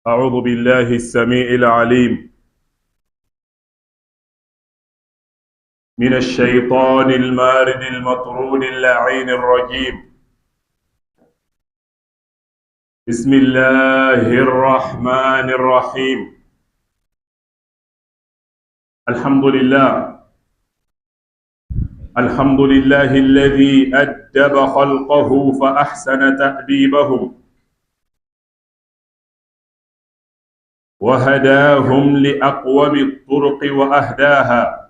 أعوذ بالله السميع العليم من الشيطان المارد المطرود اللعين الرجيم. بسم الله الرحمن الرحيم. الحمد لله الحمد لله الذي أدب خلقه فأحسن تأديبهم وهداهم لأقوم الطرق وأهداها،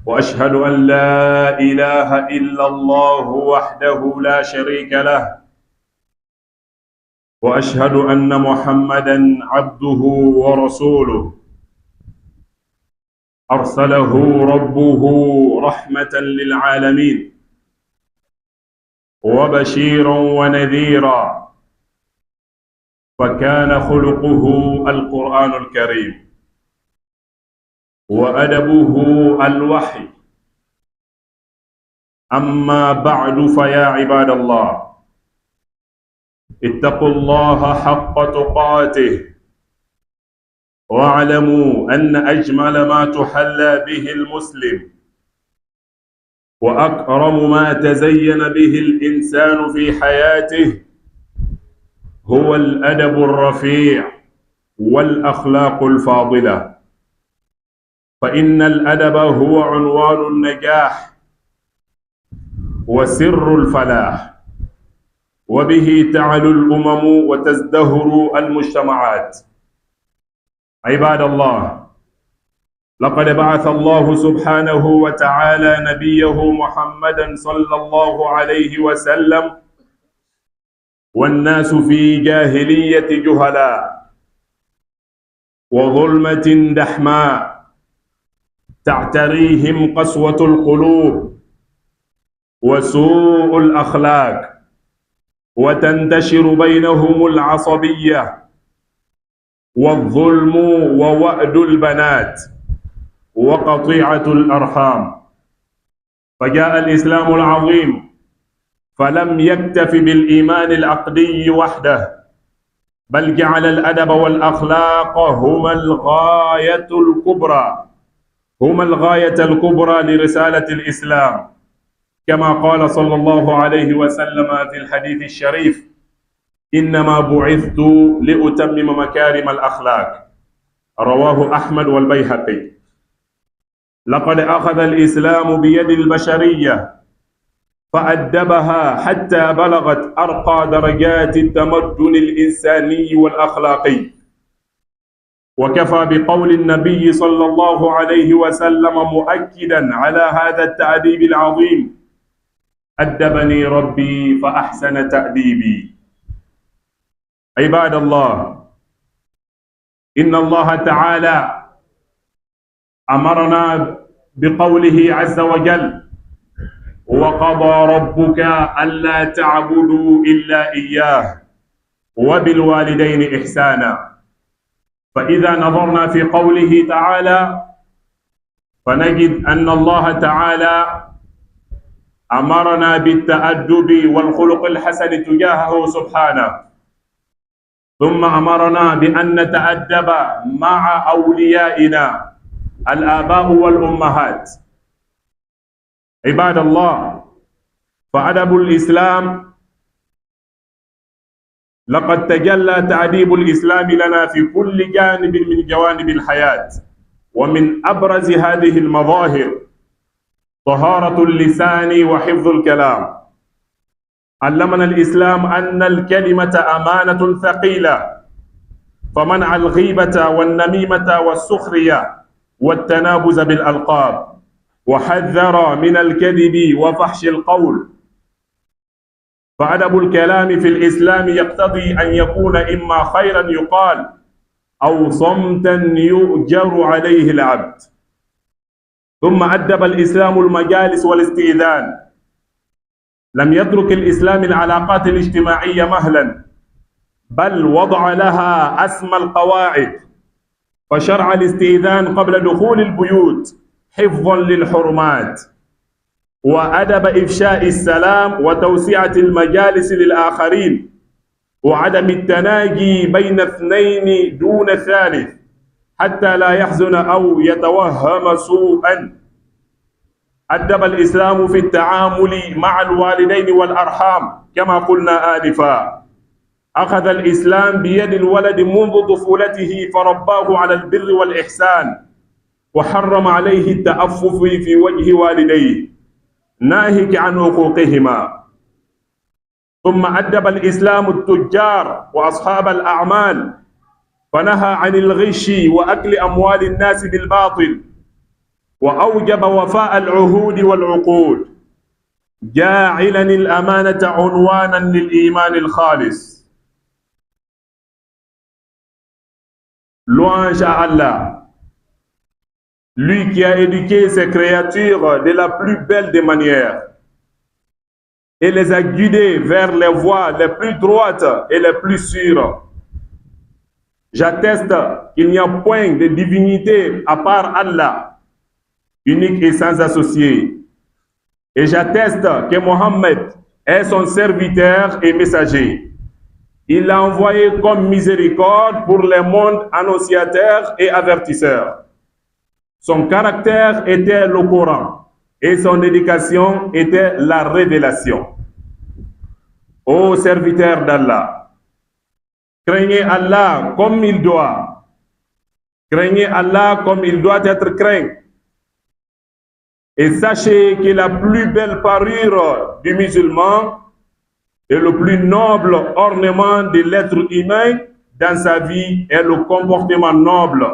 وأشهد أن لا إله إلا الله وحده لا شريك له، وأشهد أن محمدًا عبده ورسوله أرسله ربه رحمة للعالمين وبشيرا ونذيرا، فكان خلقه القرآن الكريم وأدبه الوحي. أما بعد، فيا عباد الله، اتقوا الله حق تقاته، واعلموا أن أجمل ما تحلى به المسلم وأكرم ما تزين به الإنسان في حياته هو الأدب الرفيع والأخلاق الفاضلة، فإن الأدب هو عنوان النجاح وسر الفلاح، وبه تعلو الأمم وتزدهر المجتمعات. عباد الله، لقد بعث الله سبحانه وتعالى نبيه محمدا صلى الله عليه وسلم والناس في جاهلية جهلاء وظلمة دحماء تعتريهم قسوة القلوب وسوء الأخلاق، وتنتشر بينهم العصبية والظلم ووأد البنات وقطيعة الأرحام. فجاء الإسلام العظيم فلم يكتف بالإيمان العقدي وحده، بل جعل الأدب والأخلاق هما الغاية الكبرى لرسالة الإسلام، كما قال صلى الله عليه وسلم في الحديث الشريف: إنما بعثت لأتمم مكارم الأخلاق، رواه أحمد والبيهقي. لقد أخذ الإسلام بيد البشرية فأدبها حتى بلغت أرقى درجات التمدن الإنساني والأخلاقي، وكفى بقول النبي صلى الله عليه وسلم مؤكدا على هذا التأديب العظيم: أدبني ربي فأحسن تأديبي. عباد الله، إن الله تعالى أمرنا بقوله عز وجل: وقضى ربك ألا تعبدوا إلا إياه وبالوالدين إحسانا. فإذا نظرنا في قوله تعالى فنجد أن الله تعالى أمرنا بالتأدب والخلق الحسن تجاهه سبحانه، ثم أمرنا بأن نتأدب مع أوليائنا الآباء والأمهات. عباد الله، فأدب الإسلام لقد تجلى تأديب الإسلام لنا في كل جانب من جوانب الحياة، ومن أبرز هذه المظاهر طهارة اللسان وحفظ الكلام. علمنا الإسلام أن الكلمة أمانة ثقيلة، فمنع الغيبة والنميمة والسخرية والتنابز بالألقاب، وحذر من الكذب وفحش القول. فأدب الكلام في الإسلام يقتضي أن يكون إما خيرا يقال أو صمتا يؤجر عليه العبد. ثم أدب الإسلام المجالس والاستئذان. لم يترك الإسلام العلاقات الاجتماعية مهلا، بل وضع لها أسمى القواعد، فشرع الاستئذان قبل دخول البيوت حفظا للحرمات، وأدب إفشاء السلام وتوسعة المجالس للآخرين، وعدم التناجي بين اثنين دون ثالث حتى لا يحزن أو يتوهم سوءا. أدب الإسلام في التعامل مع الوالدين والأرحام كما قلنا آنفا. أخذ الإسلام بيد الولد منذ طفولته فرباه على البر والإحسان، وحرم عليه التأفف في وجه والديه ناهيك عن حقوقهما. ثم أدب الإسلام التجار وأصحاب الأعمال فنهى عن الغش وأكل أموال الناس بالباطل، وأوجب وفاء العهود والعقود، جاعلا الأمانة عنوانا للإيمان الخالص. Louange à Allah, lui qui a éduqué ses créatures de la plus belle des manières et les a guidées vers les voies les plus droites et les plus sûres. J'atteste qu'il n'y a point de divinité à part Allah, unique et sans associé. Et j'atteste que Mohammed est son serviteur et messager. Il l'a envoyé comme miséricorde pour les mondes, annonciateur et avertisseur. Son caractère était le Coran et son éducation était la révélation. Ô serviteur d'Allah, craignez Allah comme il doit. Craignez Allah comme il doit être craint. Et sachez que la plus belle parure du musulman et le plus noble ornement de l'être humain dans sa vie est le comportement noble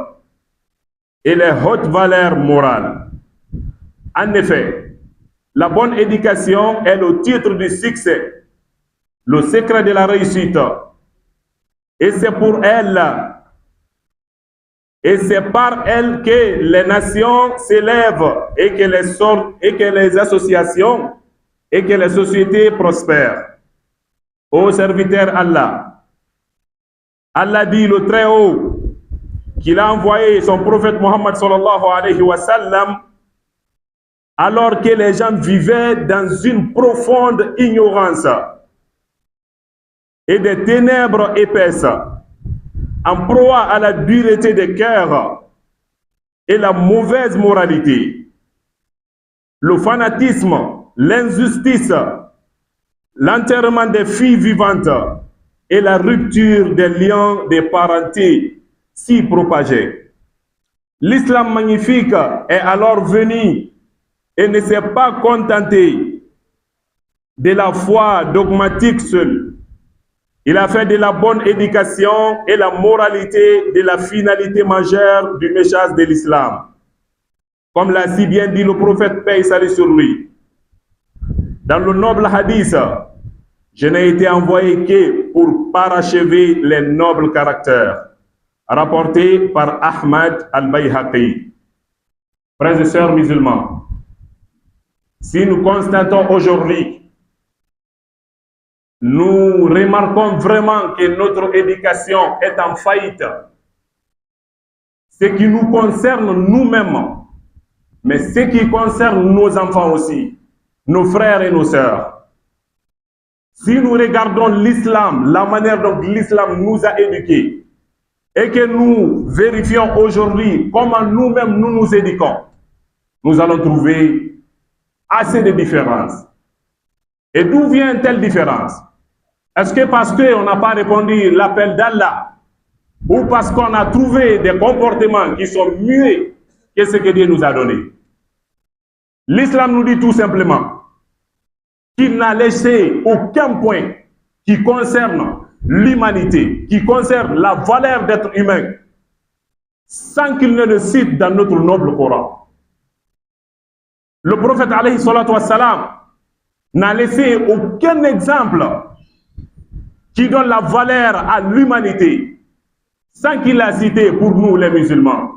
et les hautes valeurs morales. En effet, la bonne éducation est le titre du succès, le secret de la réussite. Et c'est pour elle, et c'est par elle que les nations s'élèvent et que les associations et que les sociétés prospèrent. Ô serviteur Allah, Allah dit le Très-Haut qu'il a envoyé son prophète Mohammed sallallahu alayhi wa sallam alors que les gens vivaient dans une profonde ignorance et des ténèbres épaisses, en proie à la dureté des cœurs et la mauvaise moralité, le fanatisme, l'injustice, l'enterrement des filles vivantes et la rupture des liens de parenté s'y propageaient. L'islam magnifique est alors venu et ne s'est pas contenté de la foi dogmatique seule. Il a fait de la bonne éducation et la moralité de la finalité majeure du message de l'islam. Comme l'a si bien dit le prophète, paix et salut sur lui. Dans le noble hadith, je n'ai été envoyé que pour parachever les nobles caractères, rapporté par Ahmad al-Bayhaqi. Frères et sœurs musulmans, si nous constatons aujourd'hui, nous remarquons vraiment que notre éducation est en faillite, ce qui nous concerne nous-mêmes, mais ce qui concerne nos enfants aussi, nos frères et nos sœurs. Si nous regardons l'islam, la manière dont l'islam nous a éduqués, et que nous vérifions aujourd'hui comment nous-mêmes nous nous éduquons, nous allons trouver assez de différences. Et d'où vient telle différence? Est-ce que parce qu'on n'a pas répondu à l'appel d'Allah, ou parce qu'on a trouvé des comportements qui sont mieux que ce que Dieu nous a donné? L'islam nous dit tout simplement qu'il n'a laissé aucun point qui concerne l'humanité, qui concerne la valeur d'être humain, sans qu'il ne le cite dans notre noble Coran. Le prophète alayhi salatu wassalam n'a laissé aucun exemple qui donne la valeur à l'humanité, sans qu'il l'a cité pour nous les musulmans.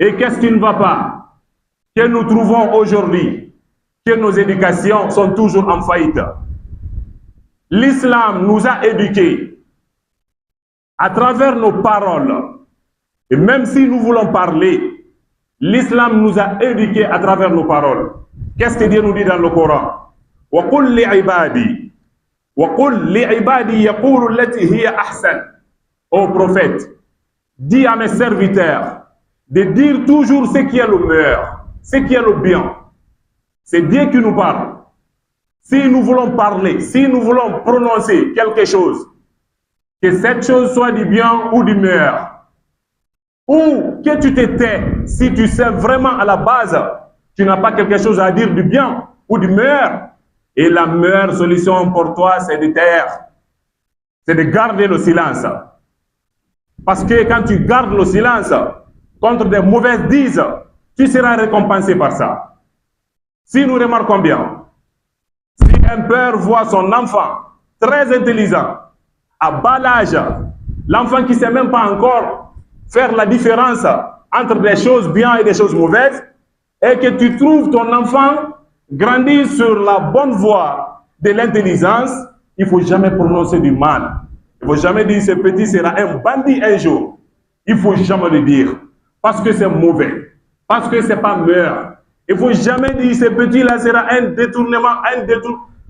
Et qu'est-ce qui ne va pas? Que nous trouvons aujourd'hui que nos éducations sont toujours en faillite. L'islam nous a éduqués à travers nos paroles. Et même si nous voulons parler, l'islam nous a éduqués à travers nos paroles. Qu'est-ce que Dieu nous dit dans le Coran? وَقُلْ لِعِبَادِي وَقُلْ لِعِبَادِي يَقُولُ الَّتِي هِيَ أَحْسَنُ. Ô prophète, dis à mes serviteurs de dire toujours ce qui est le meilleur, ce qui est le bien. C'est Dieu qui nous parle. Si nous voulons parler, si nous voulons prononcer quelque chose, que cette chose soit du bien ou du meilleur, ou que tu te tais, si tu sais vraiment à la base, tu n'as pas quelque chose à dire du bien ou du meilleur, et la meilleure solution pour toi, c'est de taire, c'est de garder le silence. Parce que quand tu gardes le silence contre des mauvaises dises, tu seras récompensé par ça. Si nous remarquons bien, si un père voit son enfant très intelligent, à bas l'âge, l'enfant qui ne sait même pas encore faire la différence entre des choses bien et des choses mauvaises, et que tu trouves ton enfant grandir sur la bonne voie de l'intelligence, il ne faut jamais prononcer du mal. Il ne faut jamais dire ce petit sera un bandit un jour. Il ne faut jamais le dire. Parce que c'est mauvais. Parce que ce n'est pas meilleur. Il ne faut jamais dire ce petit-là sera un détournement,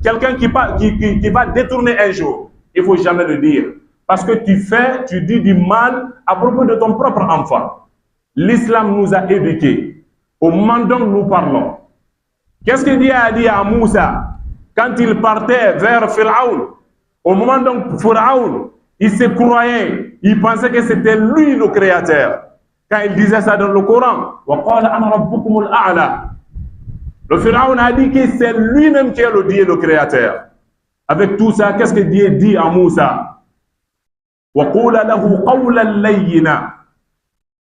quelqu'un qui va détourner un jour. Il ne faut jamais le dire. Parce que tu dis du mal à propos de ton propre enfant. L'islam nous a éduqués. Au moment dont nous parlons, qu'est-ce que Dieu a dit à Moussa quand il partait vers Pharaon? Au moment dont Pharaon, il se croyait, il pensait que c'était lui le créateur. Quand il disait ça dans le Coran, le Pharaon a dit que c'est lui-même qui est le Dieu, le créateur. Avec tout ça, qu'est-ce que Dieu dit à Moussa?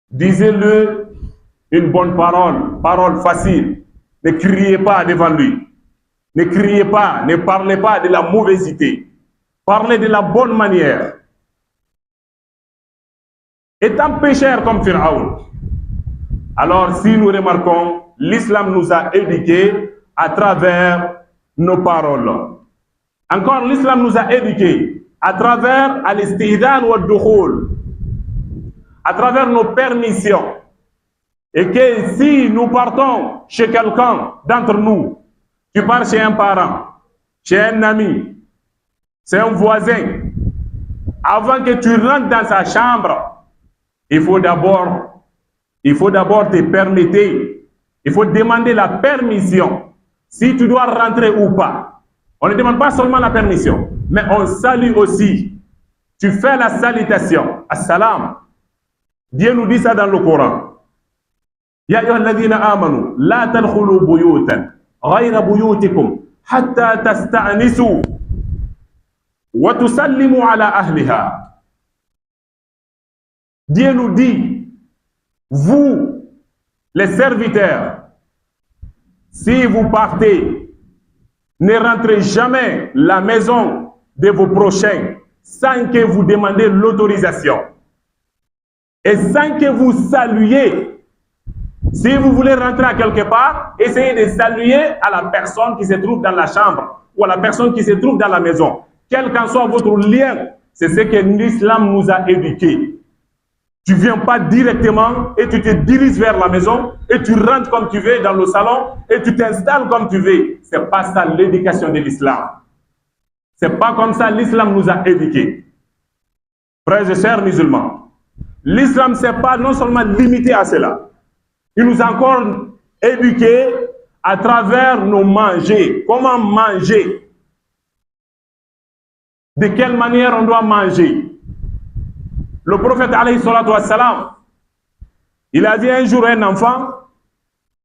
Disez-le une bonne parole, parole facile. Ne criez pas devant lui. Ne criez pas, ne parlez pas de la mauvaiseté. Parlez de la bonne manière. Étant pécheur comme Pharaon, alors si nous remarquons, l'islam nous a éduqués à travers nos paroles. Encore, l'islam nous a éduqués à travers al-istihdan wa dukhul, à travers nos permissions. Et que si nous partons chez quelqu'un d'entre nous, tu pars chez un parent, chez un ami, c'est un voisin, avant que tu rentres dans sa chambre, il faut d'abord te permettre, il faut demander la permission, si tu dois rentrer ou pas. On ne demande pas seulement la permission, mais on salue aussi. Tu fais la salutation, assalam. Dieu nous dit ça dans le Coran. Ya ayyuhalladhina amanu, la tadkhulu buyutan ghayra buyutikum hatta tasta'nisu wa tusallimu ala ahliha. Dieu nous dit, vous, les serviteurs, si vous partez, ne rentrez jamais la maison de vos prochains sans que vous demandez l'autorisation et sans que vous saluiez. Si vous voulez rentrer à quelque part, essayez de saluer à la personne qui se trouve dans la chambre ou à la personne qui se trouve dans la maison. Quel qu'en soit votre lien, c'est ce que l'islam nous a éduqués. Tu ne viens pas directement et tu te diriges vers la maison et tu rentres comme tu veux dans le salon et tu t'installes comme tu veux. Ce n'est pas ça l'éducation de l'islam. Ce n'est pas comme ça l'islam nous a éduqués. Frères et sœurs musulmans, l'islam ne s'est pas non seulement limité à cela. Il nous a encore éduqués à travers nos manger. Comment manger? De quelle manière on doit manger? Le prophète alayhi salatu wassalam, il a dit un jour à un enfant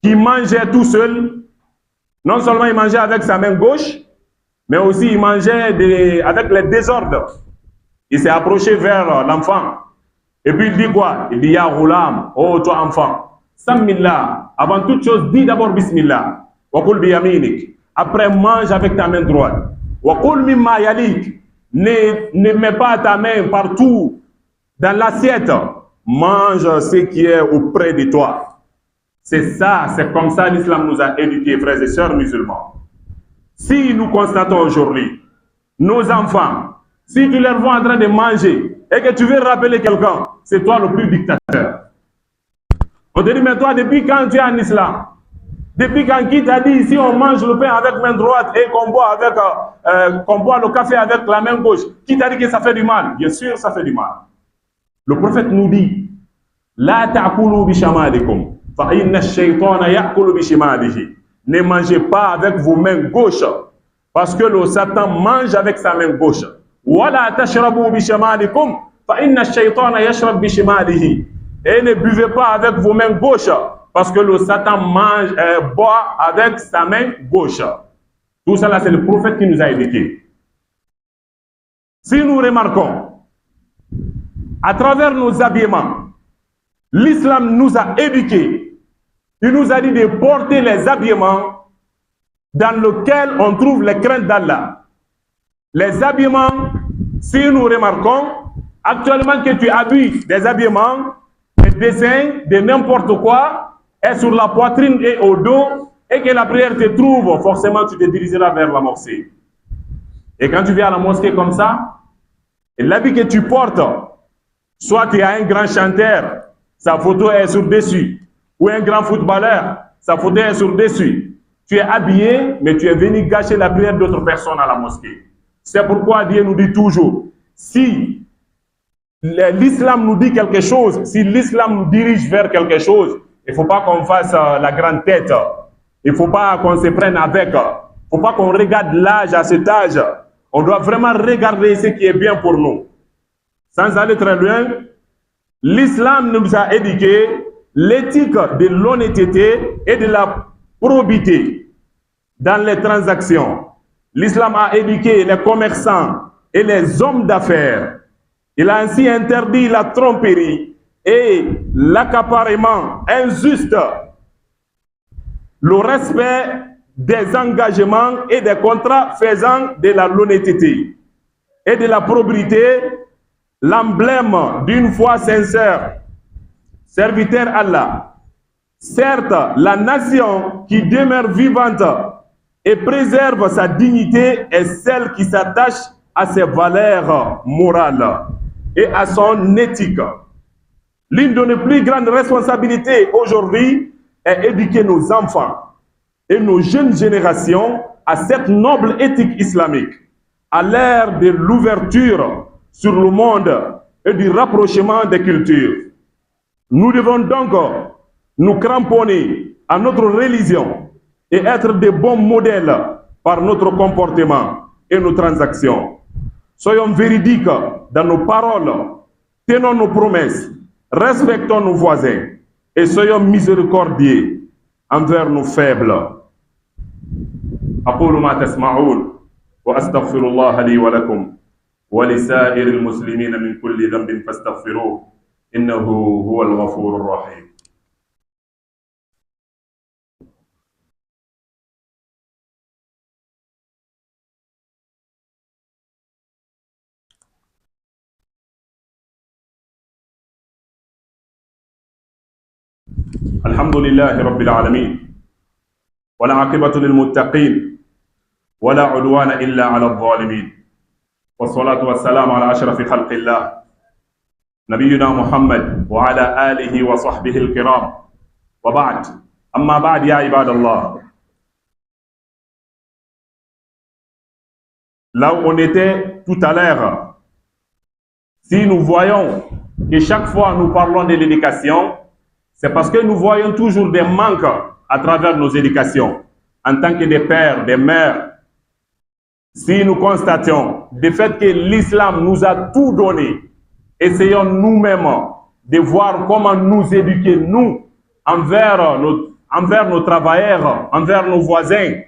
qui mangeait tout seul. Non seulement il mangeait avec sa main gauche, mais aussi il mangeait avec les désordres. Il s'est approché vers l'enfant. Et puis il dit quoi? Il dit ya ghulam, oh toi enfant. Sammillah, avant toute chose, dis d'abord Bismillah. Wakul biyaminik. Après, mange avec ta main droite. Wakul mimma yalik. Ne mets pas ta main partout dans l'assiette. Mange ce qui est auprès de toi. C'est ça, c'est comme ça l'islam nous a éduqués, frères et sœurs musulmans. Si nous constatons aujourd'hui, nos enfants, si tu les vois en train de manger et que tu veux rappeler quelqu'un, c'est toi le plus dictateur. On te dit, mais toi, depuis quand tu es en islam? Depuis quand qui t'a dit ici on mange le pain avec main droite et qu'on boit, qu'on boit le café avec la main gauche? Qui t'a dit que ça fait du mal? Bien sûr, ça fait du mal. Le prophète nous dit La ta'kulu bishamalikum fa inna ash-shaytana ya'kulu bishimalihi. Ne mangez pas avec vos mains gauches parce que le Satan mange avec sa main gauche. Wala tashrabu bishamalikum fa inna ash-shaytana yashrab bishimalihi. Et ne buvez pas avec vos mains gauches parce que le Satan boit avec sa main gauche. Tout cela, c'est le prophète qui nous a éduqués. Si nous remarquons, à travers nos habillements, l'islam nous a éduqués. Il nous a dit de porter les habillements dans lesquels on trouve les craintes d'Allah. Les habillements, si nous remarquons, actuellement que tu habilles des habillements, des dessins, de n'importe quoi, et sur la poitrine et au dos, et que la prière te trouve, forcément tu te dirigeras vers la mosquée. Et quand tu viens à la mosquée comme ça, l'habit que tu portes, soit tu as un grand chanteur, sa photo est sur dessus, ou un grand footballeur, sa photo est sur dessus. Tu es habillé, mais tu es venu gâcher la prière d'autres personnes à la mosquée. C'est pourquoi Dieu nous dit toujours, si l'islam nous dit quelque chose, si l'islam nous dirige vers quelque chose, il ne faut pas qu'on fasse la grande tête. Il ne faut pas qu'on se prenne avec. Il ne faut pas qu'on regarde l'âge à cet âge. On doit vraiment regarder ce qui est bien pour nous. Sans aller très loin, l'islam nous a éduqué l'éthique de l'honnêteté et de la probité dans les transactions. L'islam a éduqué les commerçants et les hommes d'affaires. Il a ainsi interdit la tromperie et l'accaparement injuste, le respect des engagements et des contrats faisant de la l'honnêteté et de la probité l'emblème d'une foi sincère, serviteur Allah. Certes, la nation qui demeure vivante et préserve sa dignité est celle qui s'attache à ses valeurs morales et à son éthique. L'une de nos plus grandes responsabilités aujourd'hui est éduquer nos enfants et nos jeunes générations à cette noble éthique islamique, à l'ère de l'ouverture sur le monde et du rapprochement des cultures. Nous devons donc nous cramponner à notre religion et être de bons modèles par notre comportement et nos transactions. Soyons véridiques dans nos paroles, tenons nos promesses, respectons nos voisins et soyons miséricordieux envers nos faibles. أقول ما تسمعون وأستغفر الله لي ولكم ولسائر المسلمين من كل ذنب فاستغفروه إنه هو الغفور الرحيم. الحمد لله رب العالمين والعاقبة للمتقين ولا عدوان إلا على الظالمين والصلاة والسلام على أشرف خلق الله نبينا محمد وعلى آله وصحبه الكرام وبعد أما بعد يا عباد الله. Là où on était tout à l'heure, si nous voyons que chaque fois nous parlons de l'éducation, c'est parce que nous voyons toujours des manques à travers nos éducations, en tant que des pères, des mères. Si nous constatons le fait que l'islam nous a tout donné, essayons nous-mêmes de voir comment nous éduquer, nous, envers nos travailleurs, envers nos voisins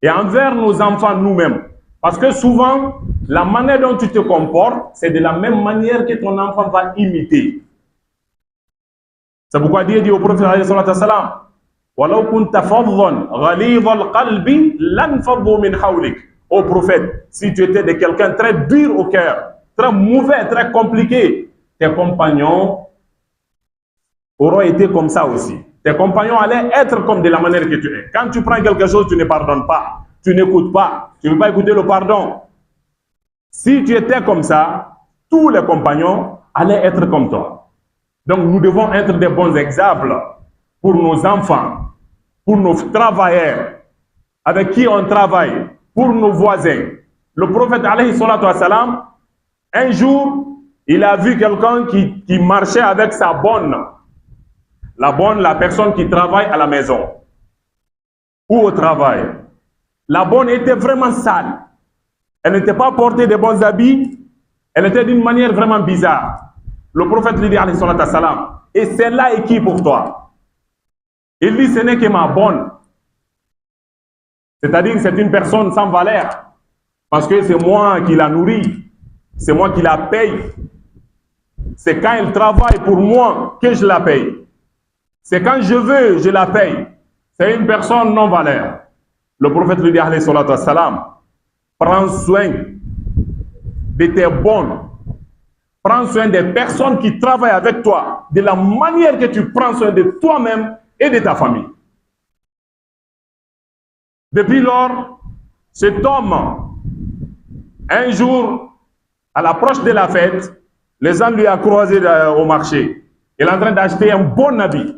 et envers nos enfants nous-mêmes. Parce que souvent, la manière dont tu te comportes, c'est de la même manière que ton enfant va imiter. C'est pourquoi Dieu dit au prophète alayhi salatu wassalam, وَلَوْ كُنْتَ فَضًّا غَلِيظَ الْقَلْبِ لَانْفَضُّوا مِنْ حَوْلِكَ. Ô prophète, si tu étais de quelqu'un très dur au cœur, très mauvais, très compliqué, tes compagnons auraient été comme ça aussi. Tes compagnons allaient être comme de la manière que tu es. Quand tu prends quelque chose, tu ne pardonnes pas, tu n'écoutes pas, tu ne veux pas écouter le pardon. Si tu étais comme ça, tous les compagnons allaient être comme toi. Donc nous devons être des bons exemples pour nos enfants. pour nos travailleurs, avec qui on travaille, pour nos voisins. Le prophète, alayhi salatu wassalam, un jour, il a vu quelqu'un qui marchait avec sa bonne. La bonne, la personne qui travaille à la maison ou au travail. La bonne était vraiment sale. Elle n'était pas portée de bons habits. Elle était d'une manière vraiment bizarre. Le prophète lui dit, alayhi salatu wassalam, et celle-là est qui pour toi? Il dit, ce n'est que ma bonne. C'est-à-dire que c'est une personne sans valeur. Parce que c'est moi qui la nourris. C'est moi qui la paye. C'est quand elle travaille pour moi que je la paye. C'est quand je veux, je la paye. C'est une personne non valeur. Le prophète lui dit, alayhi salatu wassalam, prends soin de tes bonnes. Prends soin des personnes qui travaillent avec toi, de la manière que tu prends soin de toi-même et de ta famille. Depuis lors, cet homme, un jour, à l'approche de la fête, les gens lui ont croisé au marché. Il est en train d'acheter un bon habit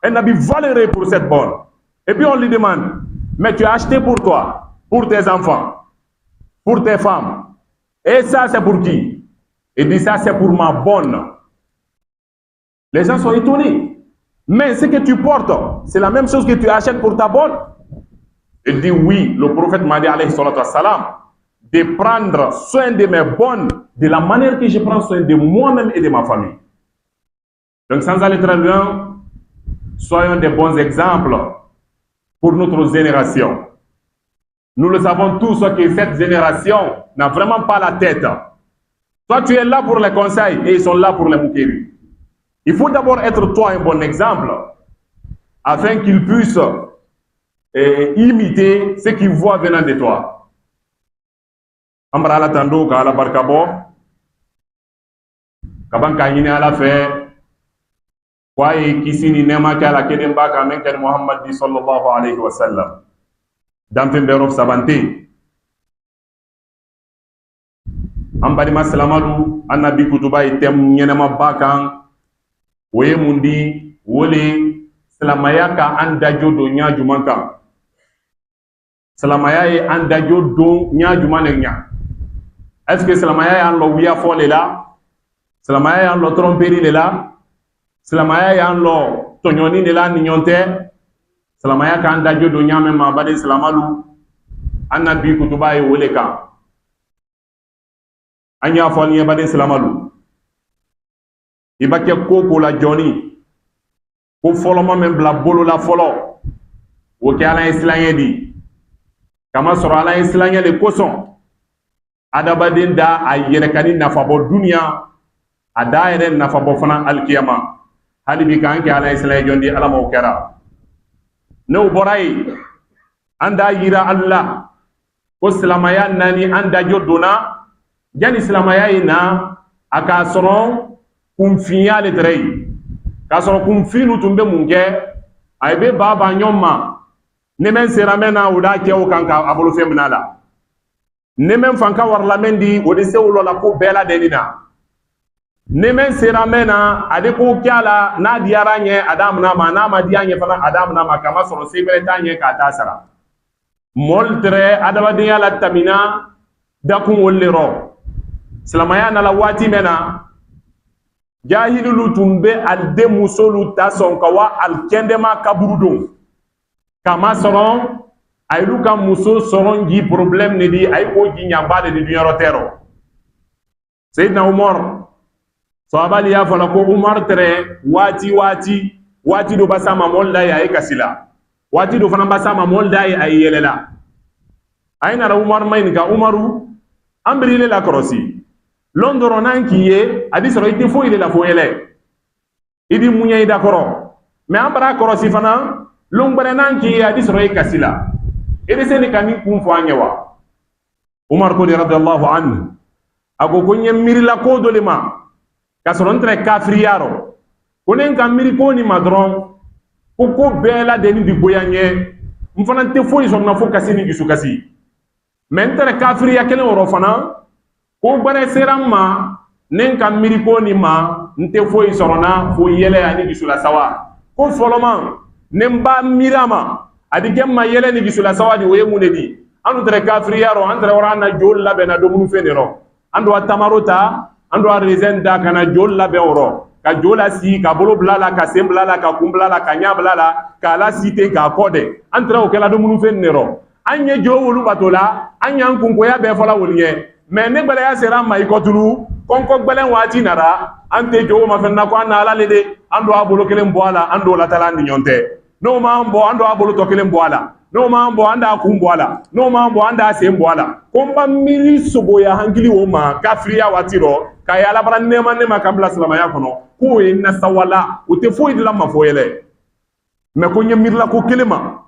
valeureux pour cette bonne. Et puis on lui demande, mais tu as acheté pour toi, pour tes enfants, pour tes femmes. Et ça, c'est pour qui? Il dit, ça, c'est pour ma bonne. Les gens sont étonnés. Mais ce que tu portes, c'est la même chose que tu achètes pour ta bonne. Il dit, oui, le prophète m'a dit, alayhi salatu wassalam, de prendre soin de mes bonnes de la manière que je prends soin de moi-même et de ma famille. Donc, sans aller très loin, soyons des bons exemples pour notre génération. Nous le savons tous que cette génération n'a vraiment pas la tête. Toi, tu es là pour les conseils et ils sont là pour les moqueries. Il faut d'abord être toi un bon exemple afin qu'ils puissent imiter ce qu'ils voient venant de toi. Ambra ala tando ka ala barkabo kaban ka yini ala fe kwaye kisini nema ka ala keden ba ka men kan Muhammad sallallahu alayhi wa sallam dampe mbero sabante ambali masalamadu annabi kutuba item nyenema bakan woye mundi wole salamaya ka andajo do nya juman kan salamaya e andajo do nya juman nya. Est-ce que salamaya an lo wiya fole la? Salamaya an lo tromperi le la? Salamaya an lo tonyoni de la ninyonte? Salamaya ka andajo do nya me ma bade salamalu annabi kutuba e wole kan anya fole ye bade salamalu ibake koko la joni ko foloma men bla bolo la folo wo ke ala islanye di kama soro ala islanye le koson adabadin da a yerekani nafabo dunia ada ere nafabo fana alkiyama hali bi kan ke ala islanye jondi ala mo kera no boray anda yira allah ko islamaya nani anda jodona jani islamaya ina aka soro kumfiya le trei ka soro kumfinu tumbe munke ay be baba nyoma ne men sera mena uda ke o kanka abulu femnala ne men fanka warla mendi o de sewlo la ko bela denina ne men sera mena ade ko kyala na diaranye adam na ma na ma dianye fana adam na ma kama soro sebele tanye ka tasara moltre adaba de yala tamina dakun wollero salamaya na la wati mena jahilulu tumbe alde musolu tason kawa alkendema kaburudon kama soron aylu ka muso soron gi problem ne di ay ko gi nyambade di dunya rotero sayyidina umar sahabali ya fala ko umar tere wati do basama molda ya kasila wati do fana basama molda ya ay yelela ayna ra umar mayn ka umaru ambrile la krosi londoro nankiye adi soro ite fo ile la fo ele idi munya ida koro me ambara koro sifana longbare nankiye adi soro kasila ede seni kani kum fo anyewa umar ko radiyallahu anhu ago ko nyemiri la ko dolema ka soro entre kafriyaro konen kam miri ko ni madron ko bela deni di boyanye mfana te fo iso na fo kasini gisu kasi men entre kafriya kelen oro fana ko bare seram ma nen kam miri ko ni ma nte foyi sorona fo yele ani bisula sawa ko foloma nen ba mirama adi gemma yele ni gisula sawadi wo yemunedi anu tere kafriyaro andre warana jol labe na do munu fenero ando tamarota ando rezenda kana jol labe oro ka jola si ka bolo blala ka semblala ka kumblala ka nyablala ka la site ka kode entre o kala do munu fenero anye jo wolu batola anya nkunko ya be fola wolnye me ne gbele ya sera mai kotulu konko gbele wati nara ante jo ma fenna ko na ala lede ando abolo kelen boala ando la tala ndi nyonte no ma mbo ando abolo to kelen boala no ma mbo anda kumboala no ma mbo anda semboala komba mili sobo ya hangili wo ma kafriya watiro ka ya la bran nema kambla salama ya kono ko e na sawala o te fo idila ma fo yele me ko nyamirla ko kelema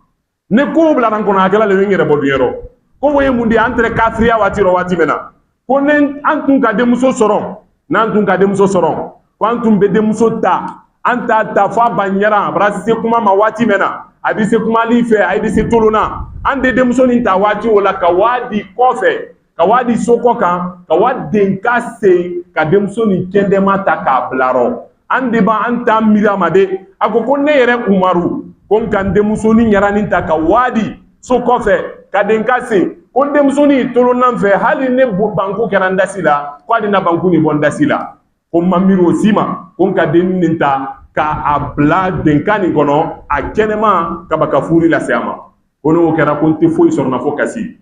ne ko bla ran kono akala le ngere bodu yero ko woye mundi entre kafriya watiro wati mena ko nen antun ka de muso soron nan tun ka de muso soron ko antun be de muso ta anta ta fa banyara brasi kuma ma wati mena abise kuma life aidise tolona ande de muso ni ta wati wala ka wadi kofe ka wadi soko kan ka wadi nkase ka de muso ni kende mata ka blaro ande ba anta miramade akoko ne yere umaru kon kan de muso ni nyara ni ta ka wadi soko fe ka de nkase kon de muso ni tolona fe hali ne banku keranda sila ko adi na banku ni bonda sila ko mamiro sima kon ka de ninta ka abla denkani kono a kenema ka baka furi la siama ono kera konti foi sorna fokasi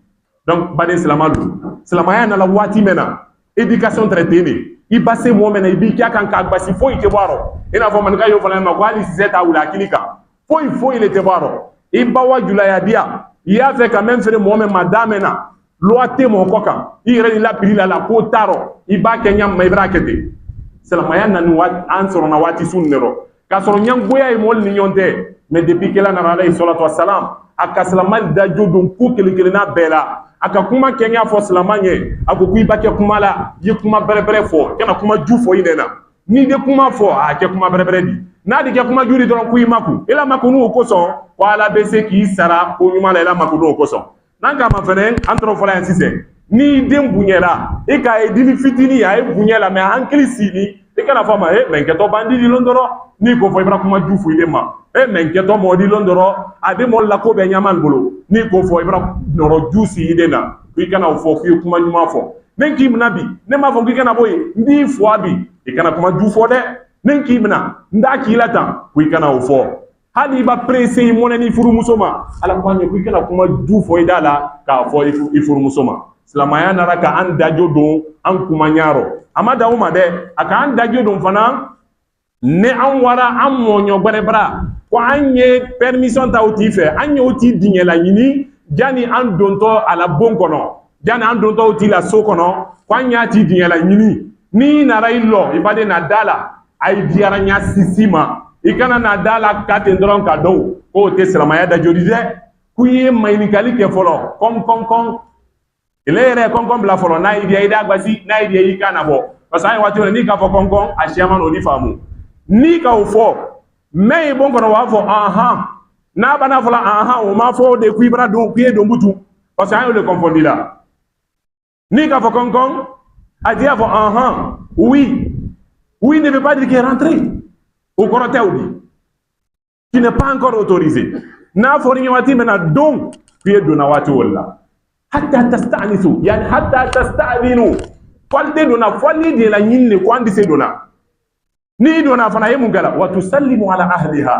donc bade silamaya na la wati mena éducation traitée i basse mo mena ibi kya kan ka basi foi te baro ina fo man ka yo fala ma kwali seta wula kilika foi le te baro i bawa jula ya dia ya fait quand même faire mo men madame na loate mo koka i re la pili la ko taro i ba kenya mai brakete silamaya na nu wat ansoro na wati sunnero ka soro nyangoya e mol ni nyonte mais depuis kela na alayhi salatu wassalam aka salamal da jodon ko kele na bela aka kuma kenya fo salamanye ako ku ibake kuma la yi kuma bere fo kana kuma ju fo yinena ni de kuma fo a ke kuma bere di na di ke kuma juri don ku imaku ila makunu ko so wala bese ki sara ko nyuma la ila makunu ko so nanka ma fene antro fola insise ni dem bunyela e ka e dili fitini ya e bunyela me hankili sini e kana fama men ke to bandi di londoro ni ko fo ibra kuma ju fo ilema men ke to modi londoro ade mo la ko be nyamal bolo ni ko fo ibra noro jusi idena ku kana fo ku kuma nyuma fo men ki mnabi ne ma fo ku kana boy ndi fo abi e kana kuma ju fo de men ki mna nda ki lata ku kana fo hali ba presse moneni furu musoma ala ko ku kana kuma ju fo idala ka fo ifuru musoma silamaya nara ka an dajo don an kuma nyaro amada uma de aka an dajo don fana ne an wara an monyo bra ko anye permission ta uti fe anye uti dinyela yini jani an donto ala bon kono jani an donto uti la so kono ko anya ti dinyela yini ni nara illo ibade na dala ay diara nya sisima ikana na dala katendron ka do ko te silamaya dajo di de kuye mayni kali ke folo kon ilere konkon bla folo na idia ida gbasi na idia yi kana bo parce ay wati ni ka fo konkon a shema no di famu ni ka o fo me bon kono wa fo aha na bana fola aha o ma fo de kuibra do kuye do mbutu parce ay le confondi là ni ka fo konkon a dia fo aha oui ne veut pas dire qu'il est rentré au coroté oudi qui n'est pas encore autorisé na fo ni wati mena donc kuye do na wati wala hatta tasta'nisu yani hatta tasta'dinu falde dona falli de la nyinne ko andi se dona ni dona fana yemu gala wa tusallimu ala ahliha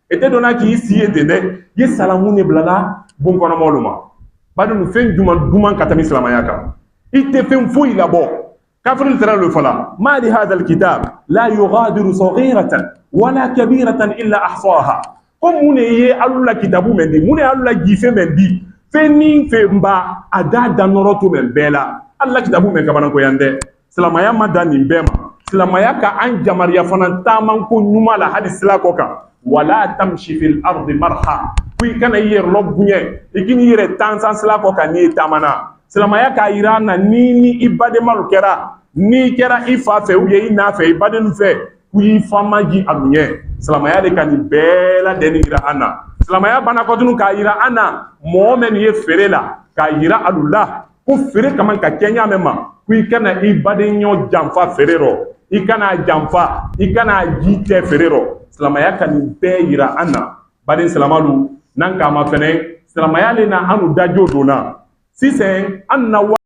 ete dona ki siye de ye salamune blala bon kono moluma badu nu fen duman katami islamayaka ite fen foi labo kafrul tara le fala ma li hadha alkitab la yughadiru saghiratan wala kabiratan illa ahsaha comme mune ye alula kitabu mendi mune alula gife mendi feni femba ada danoroto men bela Allah kitabu men kabana ko yande silamaya madani bema silamaya ka an jamariya fana taman ko nyuma la hadis la ko kan wala tamshi fil ardi marha kuy kana yer lobunye ikini yere tansan sila ko kan ni tamana silamaya ka irana ni ibade malukera ni kera ifa fe uye ina fe ibade nfe kuy famaji alunye silamaya de kan bela denigra ana silamaya bana ko tunu ka ira ana momen ye ferela ka ira alula ko fere kaman ka kenya mema ku ikana ibade nyo jamfa ferero ikana jamfa ikana jite ferero silamaya kan be ira ana badin silamalu nan kama fɛnɛ silamɛya le na anu dajo donna sisan an na